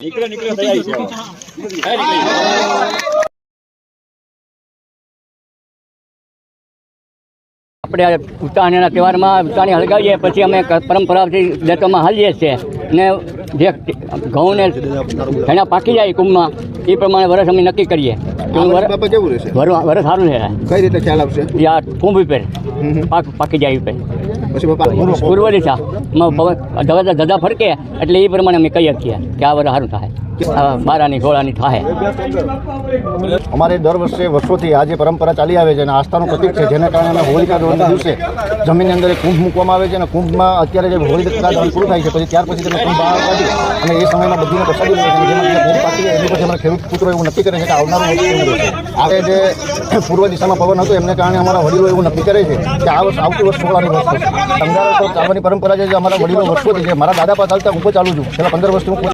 આપણે ઉત્તરાયણના તહેવારમાં ઉત્તરાયણ હળગાવીએ પછી અમે પરંપરાથી દેતોમાં હાલીએ છીએ ને જે ઘઉં ને ઘણા પાકી જાય કુંભમાં એ પ્રમાણે વરસ અમે નક્કી કરીએ. વરસ સારું છે. કઈ રીતે ખ્યાલ આવશે? આ કુંભ ઉપર પાકી જાય ઉપર પૂર્વ દિશામાં ધજા ફરકે એટલે એ પ્રમાણે અમે કહીએ છીએ કે આ વરસ સારું થાય, બારાની ગોળાની થાય. અમારે દર વર્ષે વર્ષોથી આ જે પરંપરા ચાલી આવે છે અને આસ્થાનું પ્રતીક છે, જેના કારણે અમે હોલિકા દહનના દિવસે જમીનની અંદર કુંભ મૂકવામાં આવે છે અને કુંભમાં અત્યારે જે હોલિકા દહન પૂરું થાય છે પછી ત્યાર પછી તમે કુંભ બહાર કાઢી અને એ સમયમાં બધીને પ્રસાદી લે છે. જેમાં કુંભ પાકી જાય એની પછી અમારા ખેડૂત પુત્રો એવું નક્કી કરે છે કે આવનારું વર્ષ કેવું રહેશે. આજે જે પૂર્વ દિશામાં પવન હતો એમને કારણે અમારા વડીલો એવું નક્કી કરે છે કે આ વર્ષ આવતી વર્ષ સોળાની વર્ષ થશે. અંગારા ચાલવાની પરંપરા છે જે અમારા વડીલો વર્ષોથી છે. મારા દાદા પાસે ચાલતા હું ચાલુ છું છેલ્લા 15 વર્ષથી.